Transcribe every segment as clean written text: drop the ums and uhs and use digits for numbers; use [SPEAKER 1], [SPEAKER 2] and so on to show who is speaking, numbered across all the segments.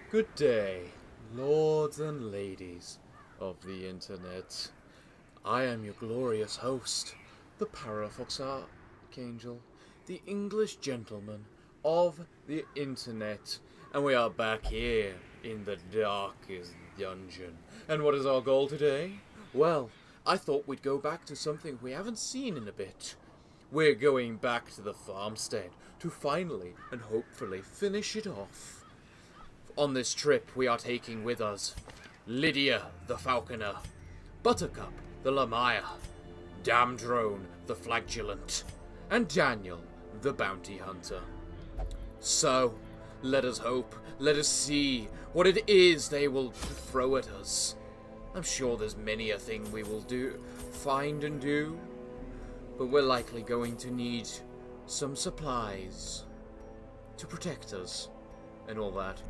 [SPEAKER 1] Good day, lords and ladies of the internet. I am your glorious host, the Parafox Archangel, the English gentleman of the internet, and we are back here in the darkest dungeon. And what is our goal today? Well, I thought we'd go back to something we haven't seen in a bit. We're going back to the farmstead to finally and hopefully finish it off. On this trip, we are taking with us Lydia the Falconer, Buttercup the Lamaya, Damdrone the Flagellant, and Daniel the Bounty Hunter. So, let us hope, let us see what it is they will throw at us. I'm sure there's many a thing we will find and do, but we're likely going to need some supplies to protect us and all that.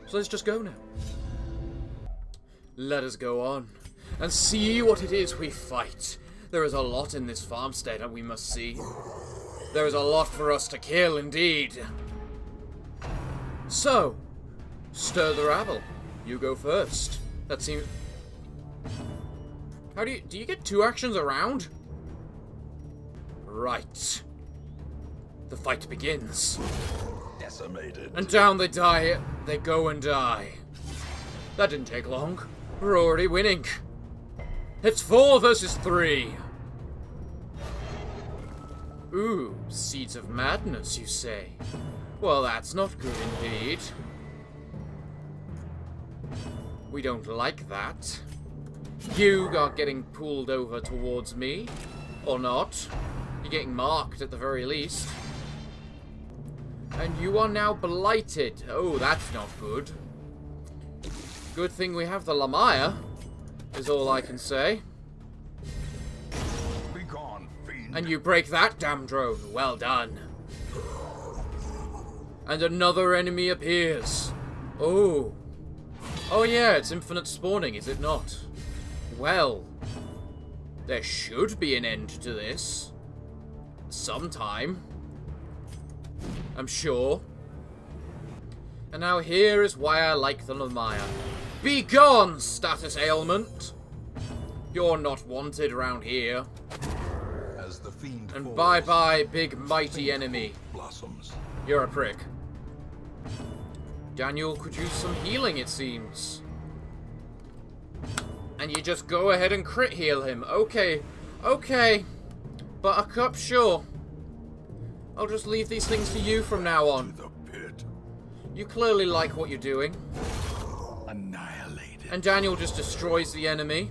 [SPEAKER 1] So let's just go now. Let us go on and see what it is we fight. There is a lot in this farmstead that we must see. There is a lot for us to kill indeed. So, stir the rabble. You go first. That seems... How do you get two actions around? Right. The fight begins.
[SPEAKER 2] Decimated.
[SPEAKER 1] And down they go and die. That didn't take long. We're already winning. It's 4 versus 3. Ooh, seeds of madness, you say? Well, that's not good indeed. We don't like that. You are getting pulled over towards me. Or not. You're getting marked at the very least. And you are now blighted. Oh, that's not good. Good thing we have the Lamaya, is all I can say.
[SPEAKER 2] Be gone, fiend.
[SPEAKER 1] And you break that, Damdrone. Well done. And another enemy appears. Oh. Oh yeah, it's infinite spawning, is it not? Well, there should be an end to this. Sometime. I'm sure. And now here is why I like the Lamaya. Be gone, status ailment! You're not wanted around here.
[SPEAKER 2] As the fiend
[SPEAKER 1] And
[SPEAKER 2] falls,
[SPEAKER 1] bye-bye, big mighty enemy.
[SPEAKER 2] blossoms.
[SPEAKER 1] You're a prick. Daniel could use some healing, it seems. And you just go ahead and crit heal him. Okay. Okay. Buttercup, sure. I'll just leave these things to you from now on.
[SPEAKER 2] To the pit.
[SPEAKER 1] You clearly like what you're doing.
[SPEAKER 2] Annihilated.
[SPEAKER 1] And Daniel just destroys the enemy.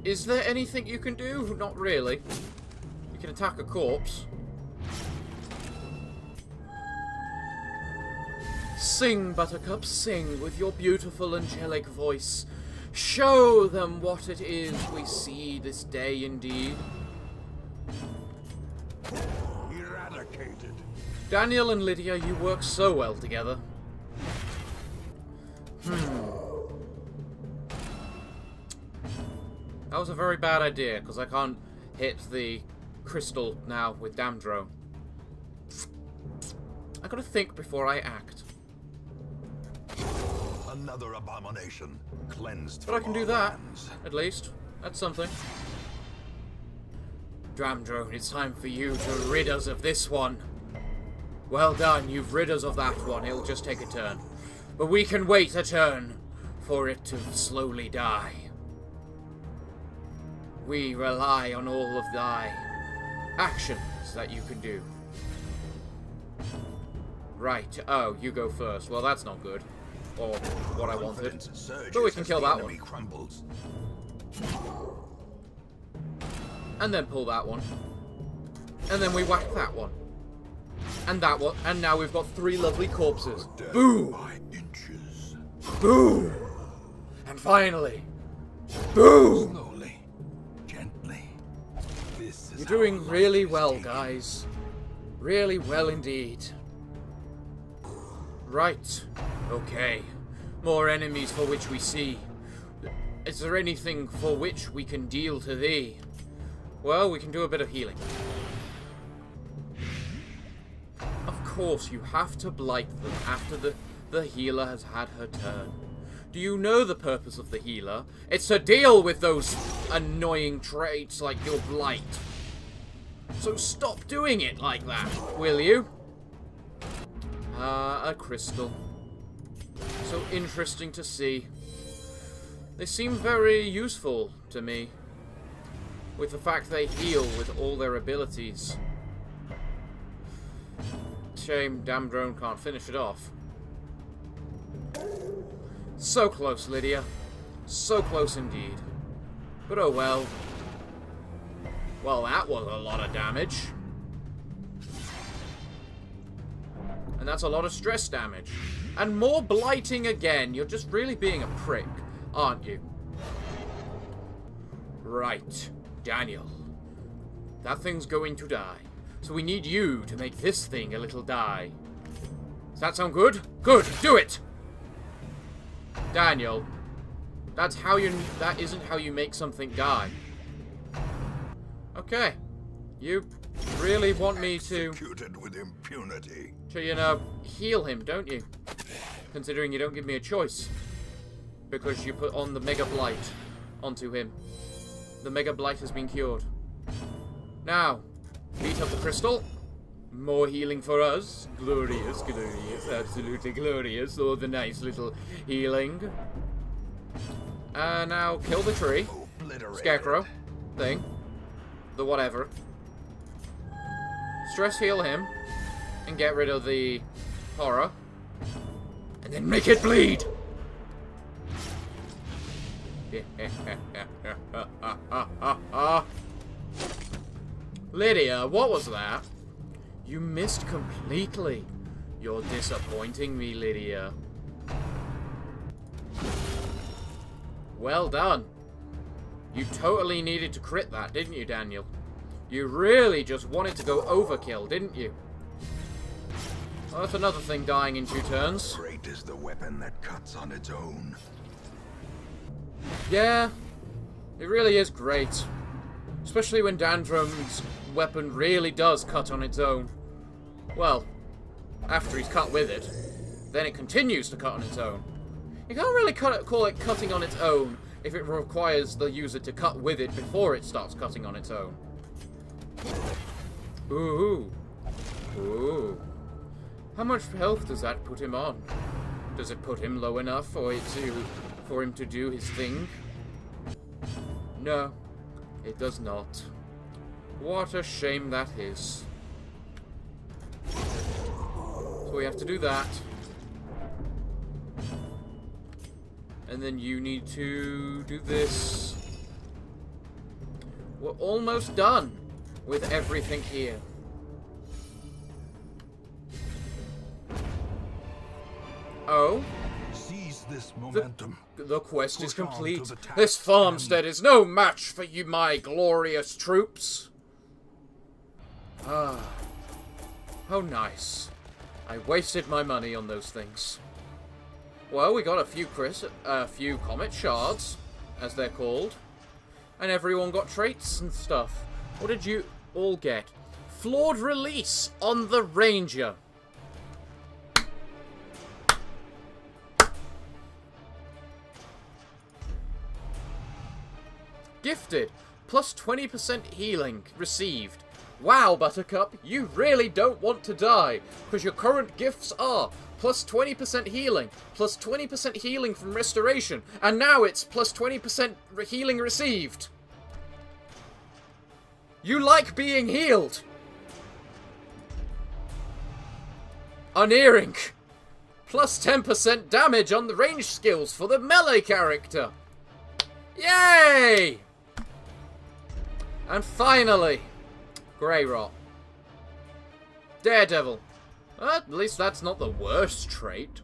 [SPEAKER 1] Is there anything you can do? Not really. You can attack a corpse. Sing, Buttercup, sing with your beautiful angelic voice. Show them what it is we see this day indeed.
[SPEAKER 2] Eradicated.
[SPEAKER 1] Daniel and Lydia, you work so well together. That was a very bad idea, because I can't hit the crystal now with Damdrone. I gotta think before I act.
[SPEAKER 2] Another abomination cleansed.
[SPEAKER 1] But I
[SPEAKER 2] from
[SPEAKER 1] can do
[SPEAKER 2] our
[SPEAKER 1] that,
[SPEAKER 2] lands.
[SPEAKER 1] at least. That's something. Damdrone, it's time for you to rid us of this one. Well done, you've rid us of that one. It'll just take a turn. But we can wait a turn for it to slowly die. We rely on all of thy actions that you can do. Right, oh, you go first. Well, that's not good. Or what I wanted.
[SPEAKER 2] Confidence surges
[SPEAKER 1] But we can
[SPEAKER 2] as
[SPEAKER 1] kill
[SPEAKER 2] the
[SPEAKER 1] that
[SPEAKER 2] enemy
[SPEAKER 1] one.
[SPEAKER 2] crumbles.
[SPEAKER 1] And then pull that one. And then we whack that one. And that one. And now we've got 3 lovely corpses.
[SPEAKER 2] Death
[SPEAKER 1] Boom!
[SPEAKER 2] by inches.
[SPEAKER 1] Boom! And finally, boom!
[SPEAKER 2] Slowly, gently. This is
[SPEAKER 1] You're
[SPEAKER 2] how
[SPEAKER 1] doing
[SPEAKER 2] life
[SPEAKER 1] really
[SPEAKER 2] is
[SPEAKER 1] well,
[SPEAKER 2] taken.
[SPEAKER 1] guys. Really well indeed. Right. Okay. More enemies for which we see. Is there anything for which we can deal to thee? Well, we can do a bit of healing. Of course, you have to blight them after the healer has had her turn. Do you know the purpose of the healer? It's to deal with those annoying traits like your blight. So stop doing it like that, will you? A crystal. So interesting to see. They seem very useful to me, with the fact they heal with all their abilities. Shame damn drone can't finish it off. So close, Lydia. So close indeed. But oh well. Well, that was a lot of damage. And that's a lot of stress damage. And more blighting again. You're just really being a prick, aren't you? Right, Daniel. That thing's going to die. So we need you to make this thing a little die. Does that sound good? Good, do it! Daniel. That isn't how you make something die. Okay. You really want me to...
[SPEAKER 2] Executed with impunity.
[SPEAKER 1] To, you know, heal him, don't you? Considering you don't give me a choice. Because you put on the Mega Blight onto him. The Mega Blight has been cured. Now, beat up the crystal. More healing for us. Glorious, glorious, absolutely glorious. All the nice little healing. Now, kill the tree. Scarecrow. Thing. The whatever. Stress heal him. And get rid of the horror. And then make it bleed! Lydia, what was that? You missed completely. You're disappointing me, Lydia. Well done. You totally needed to crit that, didn't you, Daniel? You really just wanted to go overkill, didn't you? Well, that's another thing dying in 2 turns.
[SPEAKER 2] Great is the weapon that cuts on its own.
[SPEAKER 1] Yeah, it really is great. Especially when Dandrum's weapon really does cut on its own. Well, after he's cut with it, then it continues to cut on its own. You can't really call it cutting on its own if it requires the user to cut with it before it starts cutting on its own. Ooh. Ooh. How much health does that put him on? Does it put him low enough for him to do his thing? No, it does not. What a shame that is. So we have to do that. And then you need to do this. We're almost done with everything here. Oh?
[SPEAKER 2] Seize this momentum.
[SPEAKER 1] The quest is
[SPEAKER 2] Push on
[SPEAKER 1] complete.
[SPEAKER 2] to the task
[SPEAKER 1] This farmstead is no match for you, my glorious troops. Ah. How nice. I wasted my money on those things. Well, we got a few comet shards, as they're called. And everyone got traits and stuff. What did you all get? Flawed release on the Ranger. Gifted. Plus 20% healing received. Wow, Buttercup, you really don't want to die, because your current gifts are plus 20% healing, plus 20% healing from restoration, and now it's plus 20% healing received. You like being healed. Unearing. Plus 10% damage on the range skills for the melee character. Yay! And finally, Grey Rot. Daredevil. At least that's not the worst trait.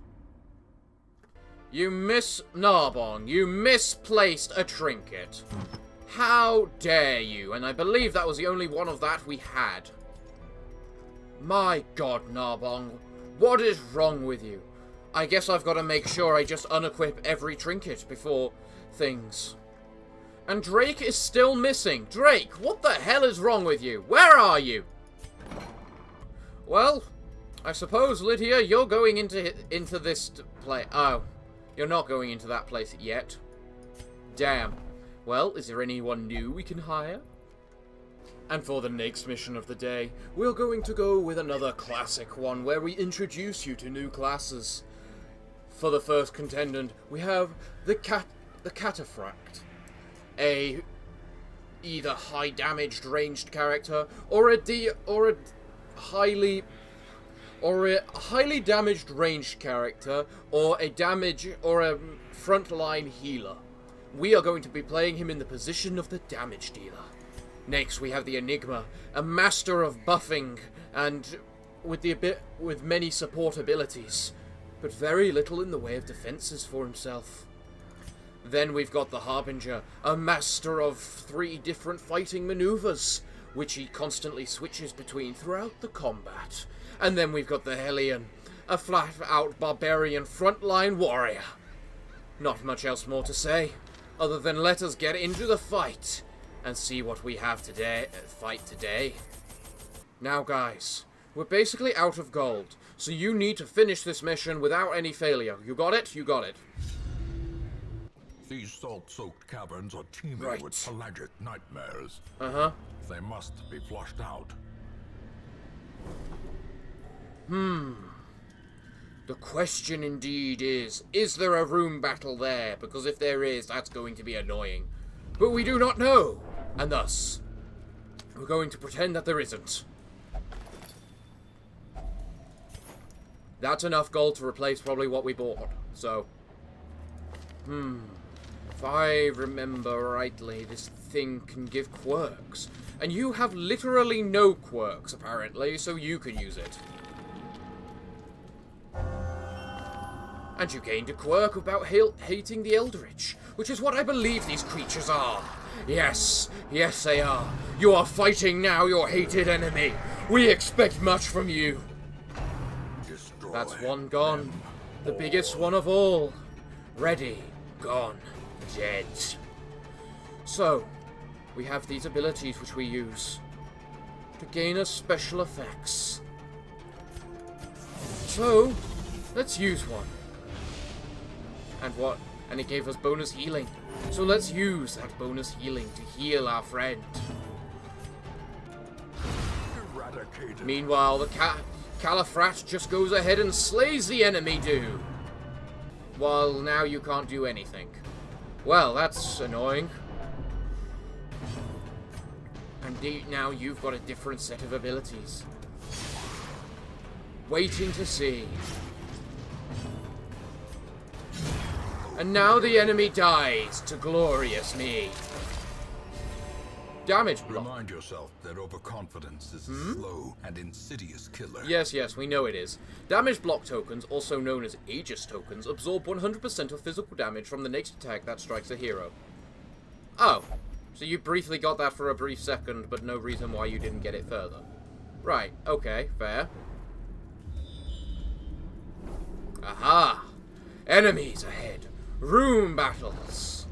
[SPEAKER 1] You Narbonne, you misplaced a trinket. How dare you? And I believe that was the only one of that we had. My god, Narbonne. What is wrong with you? I guess I've got to make sure I just unequip every trinket before things. And Drake is still missing. Drake, what the hell is wrong with you? Where are you? Well, I suppose, Lydia, you're going into this place. Oh, you're not going into that place yet. Damn. Well, is there anyone new we can hire? And for the next mission of the day, we're going to go with another classic one where we introduce you to new classes. For the first contendant, we have the Cataphract, a either high damaged ranged character or a highly damaged ranged character or a frontline healer. We are going to be playing him in the position of the damage dealer. Next, we have the Enigma, a master of buffing and with many support abilities, but very little in the way of defenses for himself. Then we've got the Harbinger, a master of 3 different fighting maneuvers, which he constantly switches between throughout the combat. And then we've got the Hellion, a flat-out barbarian frontline warrior. Not much else more to say, other than let us get into the fight and see what we have today. Now, guys, we're basically out of gold, so you need to finish this mission without any failure. You got it? You got it.
[SPEAKER 2] These salt-soaked caverns are teeming with pelagic nightmares.
[SPEAKER 1] Uh-huh.
[SPEAKER 2] They must be flushed out.
[SPEAKER 1] The question indeed is there a room battle there? Because if there is, that's going to be annoying. But we do not know, and thus, we're going to pretend that there isn't. That's enough gold to replace probably what we bought, so... If I remember rightly, this thing can give quirks. And you have literally no quirks, apparently, so you can use it. And you gained a quirk about hating the Eldritch, which is what I believe these creatures are. Yes, yes they are. You are fighting now your hated enemy. We expect much from you.
[SPEAKER 2] Destroy
[SPEAKER 1] That's one gone. The biggest one of all. Ready, gone, dead. So, we have these abilities which we use to gain us special effects. So, let's use one. And it gave us bonus healing. So let's use that bonus healing to heal our friend.
[SPEAKER 2] Eradicated.
[SPEAKER 1] Meanwhile, the Califrat just goes ahead and slays the enemy dude. While now you can't do anything. Well, that's annoying. And now you've got a different set of abilities. Waiting to see. And now the enemy dies to glorious me. Damage block.
[SPEAKER 2] Remind yourself that overconfidence is a slow and insidious killer.
[SPEAKER 1] Yes, we know it is. Damage block tokens, also known as Aegis tokens, absorb 100% of physical damage from the next attack that strikes a hero. Oh, so you briefly got that for a brief second, but no reason why you didn't get it further. Right, okay, fair. Aha! Enemies ahead. Room battles.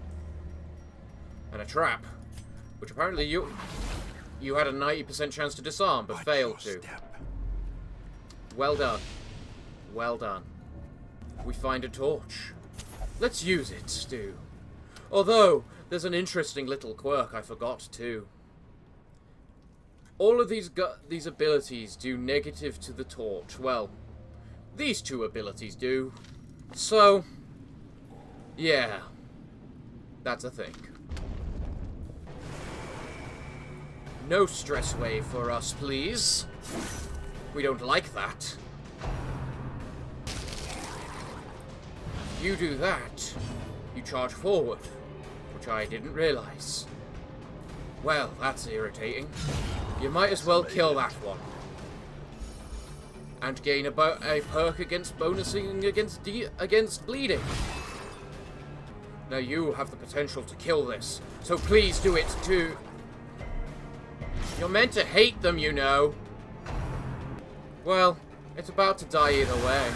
[SPEAKER 1] And a trap. Which apparently you had a 90% chance to disarm, but failed to. Well done. Well done. We find a torch. Let's use it, Stu. Although, there's an interesting little quirk I forgot, too. All of these abilities do negative to the torch. Well, these 2 abilities do. So, yeah. That's a thing. No stress wave for us, please. We don't like that. You do that, you charge forward, which I didn't realize. Well, that's irritating. You might as well kill that one. And gain a perk against bonusing against bleeding. Now you have the potential to kill this, so please do it too. You're meant to hate them, you know. Well, it's about to die either way.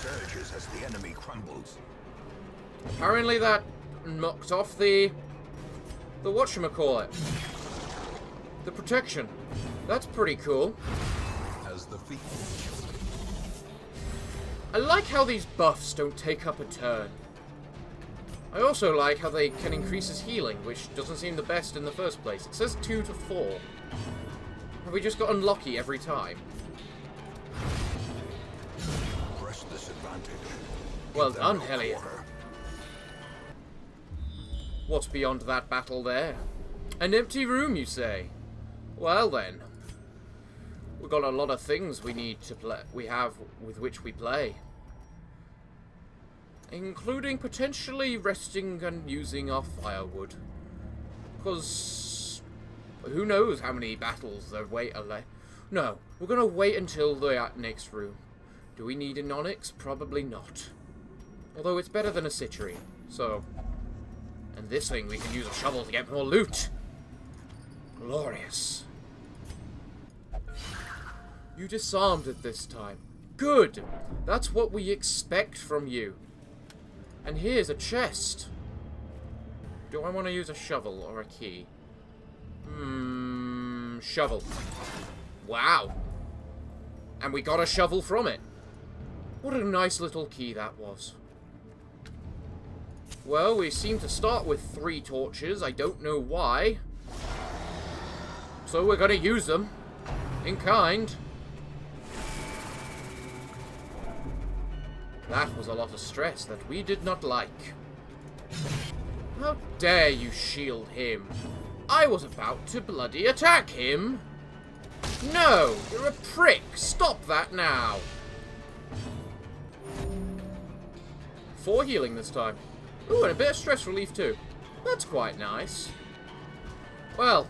[SPEAKER 2] Surges as the enemy crumbles.
[SPEAKER 1] Apparently that knocked off the whatchamacallit. The protection. That's pretty cool.
[SPEAKER 2] As the feet.
[SPEAKER 1] I like how these buffs don't take up a turn. I also like how they can increase his healing, which doesn't seem the best in the first place. It says 2 to 4. Have we just got unlucky every time?
[SPEAKER 2] Press this advantage.
[SPEAKER 1] Well done, Hellion. What's beyond that battle there? An empty room, you say? Well then, we've got a lot of things we need to play. We have with which we play, including potentially resting and using our firewood. Because who knows how many battles there wait. No, we're gonna wait until the next room. Do we need an onyx? Probably not. Although it's better than a citrine. So, and this thing we can use a shovel to get more loot. Glorious. You disarmed it this time. Good! That's what we expect from you. And here's a chest. Do I want to use a shovel or a key? Shovel. Wow. And we got a shovel from it. What a nice little key that was. Well, we seem to start with 3 torches. I don't know why. So we're going to use them. In kind. That was a lot of stress that we did not like. How dare you shield him? I was about to bloody attack him. No, you're a prick. Stop that now. 4 healing this time. Ooh, and a bit of stress relief too. That's quite nice. Well,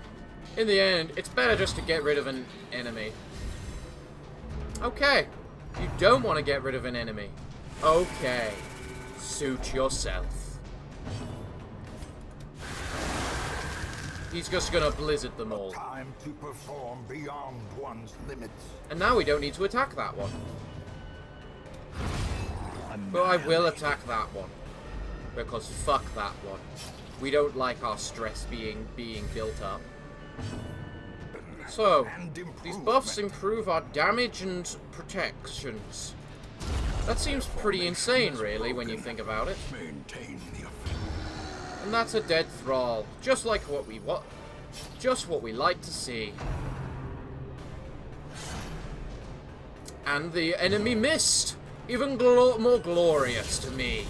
[SPEAKER 1] in the end, it's better just to get rid of an enemy. Okay, you don't want to get rid of an enemy. Okay, suit yourself. He's just gonna blizzard them all.
[SPEAKER 2] Time to perform beyond one's limits.
[SPEAKER 1] And now we don't need to attack that one. But I will attack that one. Because fuck that one. We don't like our stress being built up. So, these buffs improve our damage and protections. That seems pretty insane, really, when you think about it. And that's a dead Thrall, just like what we like to see. And the enemy missed, even more glorious to me.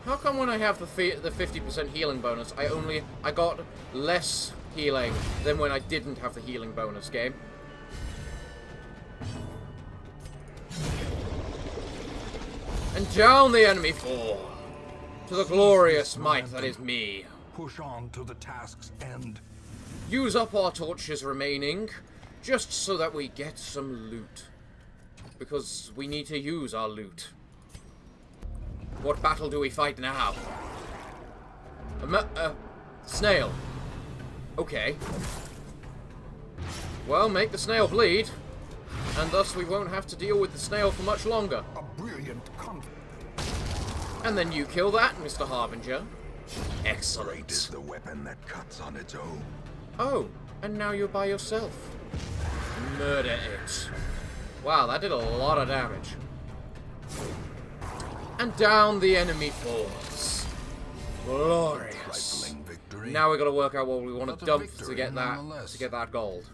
[SPEAKER 1] How come when I have the 50% healing bonus, I got less healing than when I didn't have the healing bonus game? And down the enemy fall, to the glorious might that is me.
[SPEAKER 2] Push on to the task's end.
[SPEAKER 1] Use up our torches remaining, just so that we get some loot. Because we need to use our loot. What battle do we fight now? Snail. Okay. Well, make the snail bleed. And thus we won't have to deal with the snail for much longer.
[SPEAKER 2] A brilliant
[SPEAKER 1] And then you kill that, Mr. Harbinger.
[SPEAKER 2] Great
[SPEAKER 1] Excellent.
[SPEAKER 2] is the weapon that cuts on its own.
[SPEAKER 1] Oh, and now you're by yourself. Murder it. Wow, that did a lot of damage. And down the enemy falls. Glorious.
[SPEAKER 2] Trifling victory.
[SPEAKER 1] Now we got to work out what we want
[SPEAKER 2] But
[SPEAKER 1] to
[SPEAKER 2] a
[SPEAKER 1] dump to
[SPEAKER 2] victory
[SPEAKER 1] get
[SPEAKER 2] nonetheless.
[SPEAKER 1] that gold.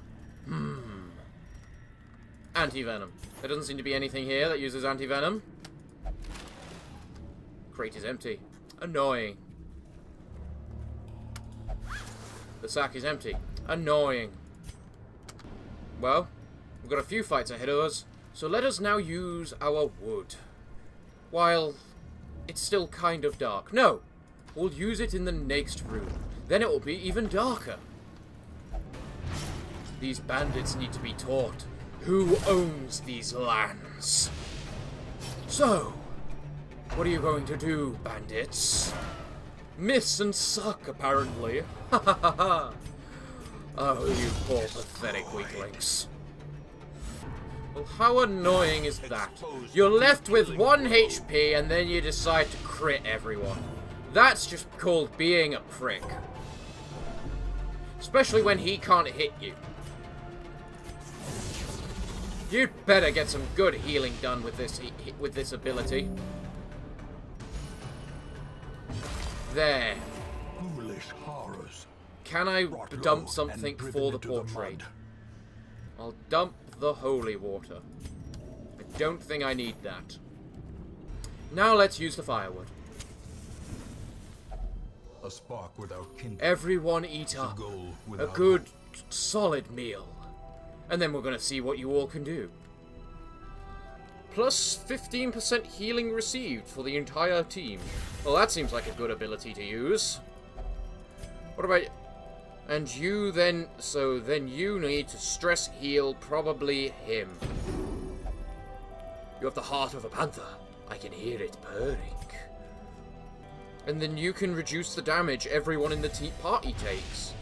[SPEAKER 1] Anti-venom. There doesn't seem to be anything here that uses anti-venom. Crate is empty. Annoying. The sack is empty. Annoying. Well, we've got a few fights ahead of us, so let us now use our wood. While it's still kind of dark. No! We'll use it in the next room. Then it will be even darker. These bandits need to be taught who owns these lands. So, what are you going to do, bandits? Miss and suck, apparently. Ha ha ha ha. Oh, you poor pathetic weaklings. Well, how annoying is that? You're left with 1 HP and then you decide to crit everyone. That's just called being a prick. Especially when he can't hit you. You'd better get some good healing done with this ability. There.
[SPEAKER 2] Foolish horrors.
[SPEAKER 1] Can I
[SPEAKER 2] Brought
[SPEAKER 1] dump
[SPEAKER 2] low
[SPEAKER 1] something
[SPEAKER 2] and driven
[SPEAKER 1] for the
[SPEAKER 2] into
[SPEAKER 1] portrait?
[SPEAKER 2] mud.
[SPEAKER 1] I'll dump the holy water. I don't think I need that. Now let's use the firewood.
[SPEAKER 2] A spark without kindling.
[SPEAKER 1] Everyone eat
[SPEAKER 2] A
[SPEAKER 1] up.
[SPEAKER 2] goal
[SPEAKER 1] A
[SPEAKER 2] without
[SPEAKER 1] good,
[SPEAKER 2] hope.
[SPEAKER 1] solid meal. And then we're going to see what you all can do. Plus 15% healing received for the entire team. Well, that seems like a good ability to use. What about... And you then... So then you need to stress heal probably him. You have the heart of a panther. I can hear it purring. And then you can reduce the damage everyone in the party takes.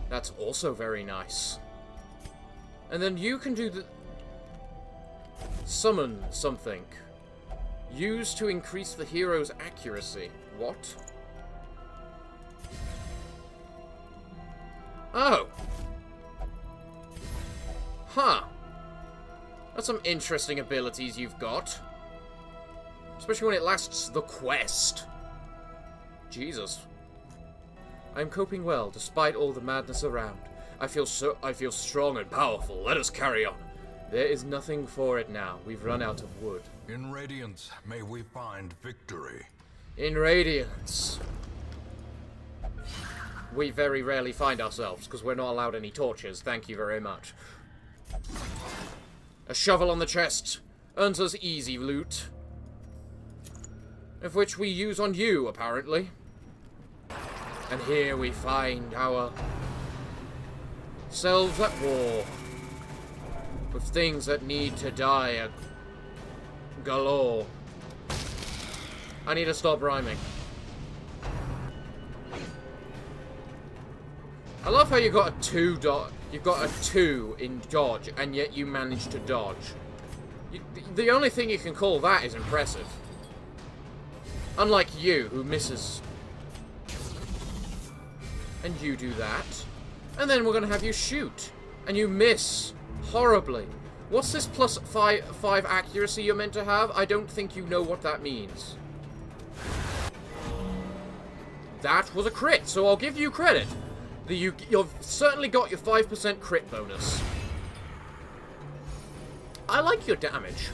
[SPEAKER 1] That's also very nice. And then you can do the... Summon something. Use to increase the hero's accuracy. What? Oh. Huh. That's some interesting abilities you've got. Especially when it lasts the quest. Jesus. I'm coping well, despite all the madness around. I feel strong and powerful. Let us carry on. There is nothing for it now. We've run out of wood.
[SPEAKER 2] In Radiance, may we find victory.
[SPEAKER 1] In Radiance. We very rarely find ourselves, because we're not allowed any torches. Thank you very much. A shovel on the chest earns us easy loot. Of which we use on you, apparently. And here we find our selves at war. With things that need to die galore. I need to stop rhyming. I love how you got a 2 you've got a 2 in dodge, and yet you managed to dodge. The only thing you can call that is impressive. Unlike you, who misses. And you do that. And then we're going to have you shoot. And you miss. Horribly. What's this plus 5 accuracy you're meant to have? I don't think you know what that means. That was a crit, so I'll give you credit. You've certainly got your 5% crit bonus. I like your damage.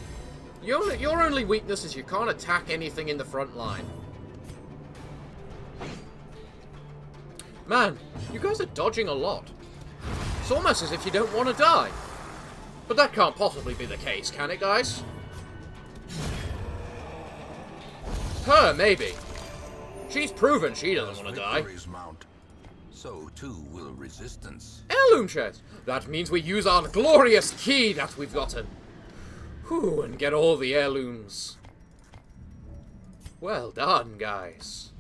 [SPEAKER 1] Your only weakness is you can't attack anything in the front line. Man, you guys are dodging a lot. It's almost as if you don't want to die. But that can't possibly be the case, can it, guys? Her, maybe. She's proven she doesn't want to die.
[SPEAKER 2] Mount, so too will resistance.
[SPEAKER 1] Heirloom chest! That means we use our glorious key that we've gotten. Whew, and get all the heirlooms. Well done, guys.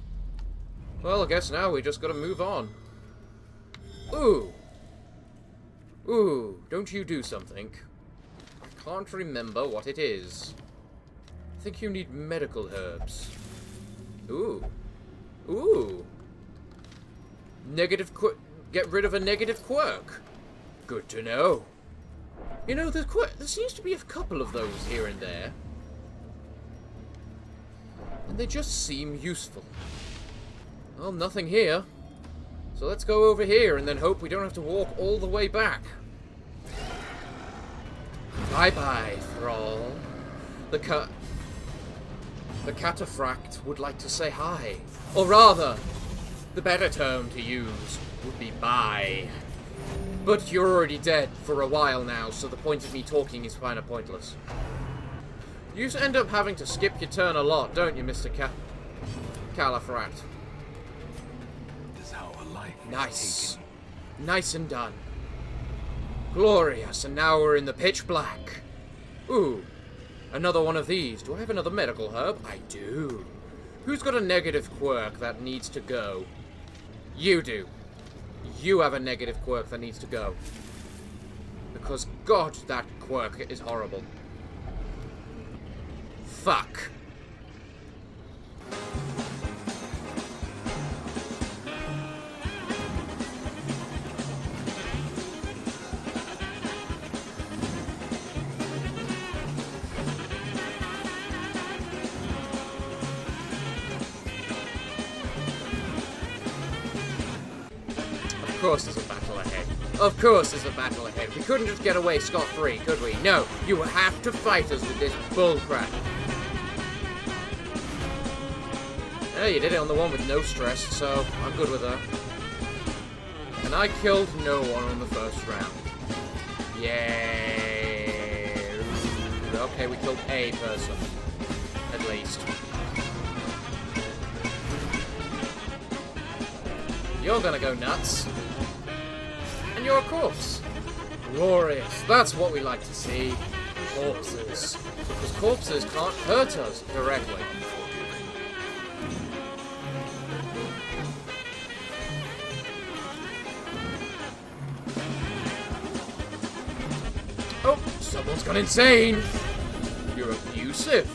[SPEAKER 1] Well, I guess now we just gotta move on. Ooh. Ooh, don't you do something. I can't remember what it is. I think you need medical herbs. Ooh. Ooh. Get rid of a negative quirk. Good to know. You know, there seems to be a couple of those here and there. And they just seem useful. Well, nothing here. So let's go over here and then hope we don't have to walk all the way back. Bye-bye, Thrall. The cataphract would like to say hi. Or rather, the better term to use would be bye. But you're already dead for a while now, so the point of me talking is kind of pointless. You end up having to skip your turn a lot, don't you, Mr. Califrat?
[SPEAKER 2] This is how a life
[SPEAKER 1] Nice.
[SPEAKER 2] is taken.
[SPEAKER 1] Nice and done. Glorious, and now we're in the pitch black. Ooh, another one of these. Do I have another medical herb? I do. Who's got a negative quirk that needs to go? You do. You have a negative quirk that needs to go. Because, God, that quirk is horrible. Fuck. course there's a battle ahead. Of course there's a battle ahead. We couldn't just get away scot-free, could we? No, you have to fight us with this bullcrap. Yeah, you did it on the one with no stress, so I'm good with that. And I killed no one on the first round. Yay! Okay, we killed a person. At least. You're gonna go nuts. And you're a corpse. Glorious. That's what we like to see. Corpses. Because corpses can't hurt us directly. Oh, someone's gone insane. You're abusive.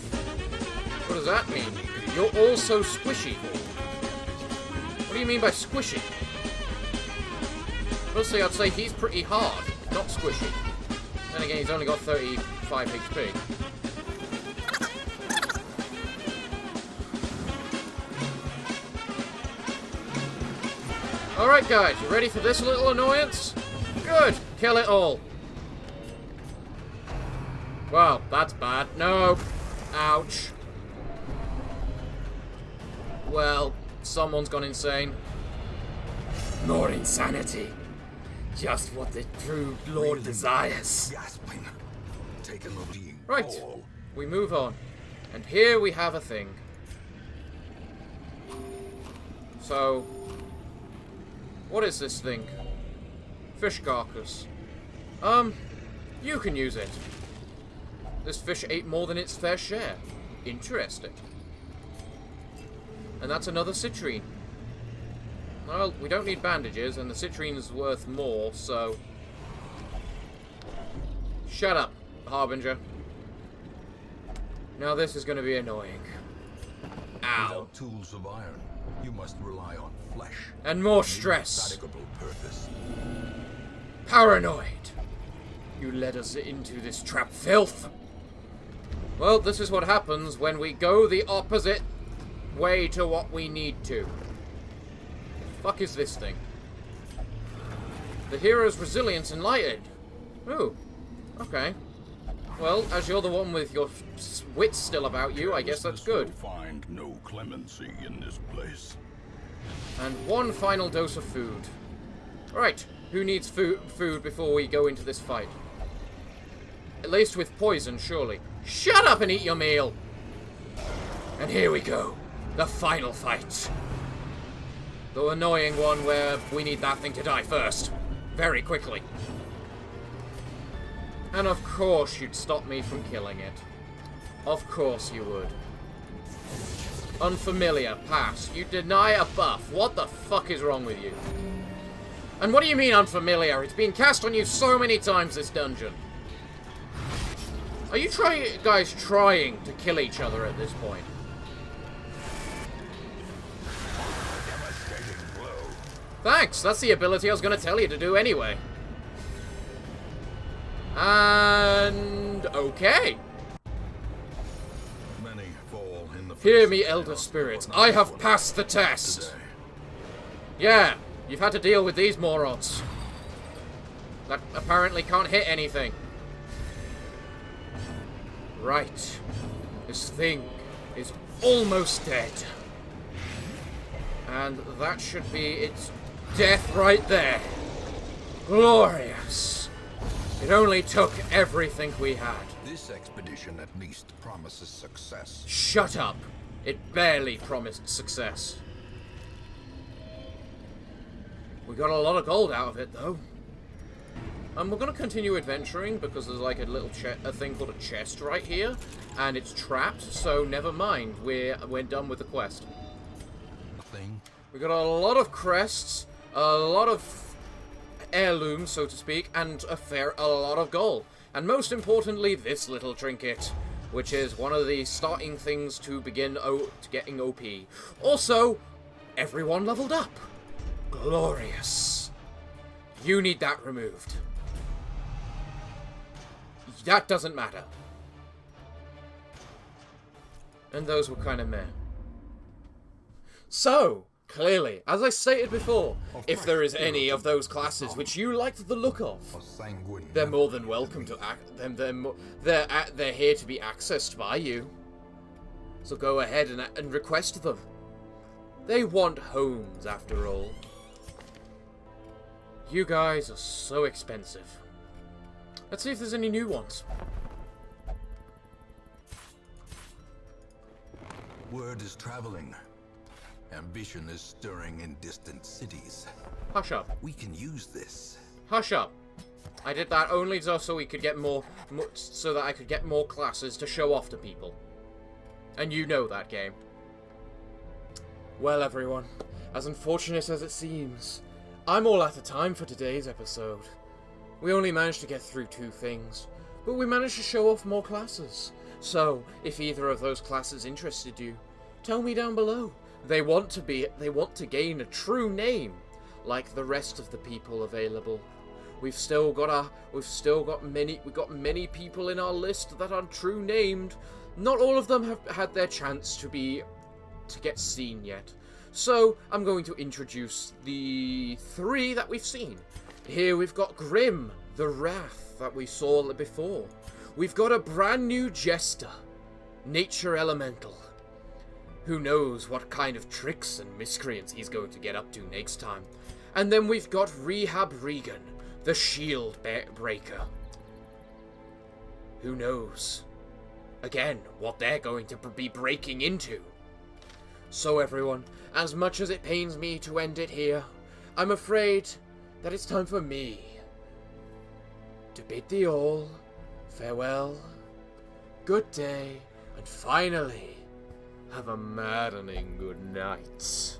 [SPEAKER 1] What does that mean? You're also squishy. What do you mean by squishy? Mostly I'd say he's pretty hard, not squishy. Then again, he's only got 35 HP. Alright guys, you ready for this little annoyance? Good! Kill it all! Wow, that's bad. No! Ouch. Well, someone's gone insane. More insanity. Just what the true Lord desires.
[SPEAKER 2] Gasping. Taken of being.
[SPEAKER 1] Right, we move on. And here we have a thing. So, what is this thing? Fish carcass. You can use it. This fish ate more than its fair share. Interesting. And that's another citrine. Well, we don't need bandages, and the citrine's worth more, so... Shut up, Harbinger. Now this is going to be annoying. Ow.
[SPEAKER 2] Without tools of iron, you must rely on flesh.
[SPEAKER 1] And more stress.
[SPEAKER 2] Indefatigable purpose.
[SPEAKER 1] Paranoid. You led us into this trap filth. Well, this is what happens when we go the opposite way to what we need to. The fuck is this thing? The hero's resilience enlightened. Ooh. Okay. Well, as you're the one with your wits still about you, I guess that's good.
[SPEAKER 2] Find no clemency in this place.
[SPEAKER 1] And one final dose of food. Right, who needs food before we go into this fight? Laced with poison, surely. Shut up and eat your meal! And here we go. The final fight. The annoying one where we need that thing to die first. Very quickly. And of course you'd stop me from killing it. Of course you would. Unfamiliar, pass. You deny a buff. What the fuck is wrong with you? And what do you mean unfamiliar? It's been cast on you so many times this dungeon. Are you guys trying to kill each other at this point? Thanks, that's the ability I was going to tell you to do anyway. And... okay.
[SPEAKER 2] Many fall in the
[SPEAKER 1] Hear me, Elder Spirits. I have passed the test. Yeah, you've had to deal with these morons. That apparently can't hit anything. Right. This thing is almost dead. And that should be its death right there. Glorious. It only took everything we had.
[SPEAKER 2] This expedition at least promises success.
[SPEAKER 1] Shut up. It barely promised success. We got a lot of gold out of it, though. And we're going to continue adventuring because there's like a little a thing called a chest right here, and it's trapped. So never mind. We're done with the quest. We got a lot of crests, a lot of heirlooms, so to speak, and a lot of gold. And most importantly, this little trinket, which is one of the starting things to begin getting OP. Also, everyone leveled up. Glorious. You need that removed. That doesn't matter. And those were kind of meh. So, Clearly, as I stated before, if there is any of those classes which you liked the look of, they're more than welcome to they're here to be accessed by you. So go ahead and request them. They want homes, after all. You guys are so expensive. Let's see if there's any new ones.
[SPEAKER 2] Word is traveling. Ambition is stirring in distant cities.
[SPEAKER 1] Hush up.
[SPEAKER 2] We can use this.
[SPEAKER 1] Hush up. I did that only so we could get so that I could get more classes to show off to people. And you know that game. Well, everyone, as unfortunate as it seems, I'm all out of time for today's episode. We only managed to get through 2 things, but we managed to show off more classes. So, if either of those classes interested you, tell me down below. They want to gain a true name, like the rest of the people available. We've got many people in our list that are true named. Not all of them have had their chance to get seen yet. So I'm going to introduce the 3 that we've seen. Here we've got Grim, the Wrath that we saw before. We've got a brand new Jester, Nature Elemental. Who knows what kind of tricks and miscreants he's going to get up to next time. And then we've got Rehab Regan, the Shieldbreaker. Who knows, again, what they're going to be breaking into. So everyone, as much as it pains me to end it here, I'm afraid that it's time for me to bid thee all farewell, good day, and finally, have a maddening good night.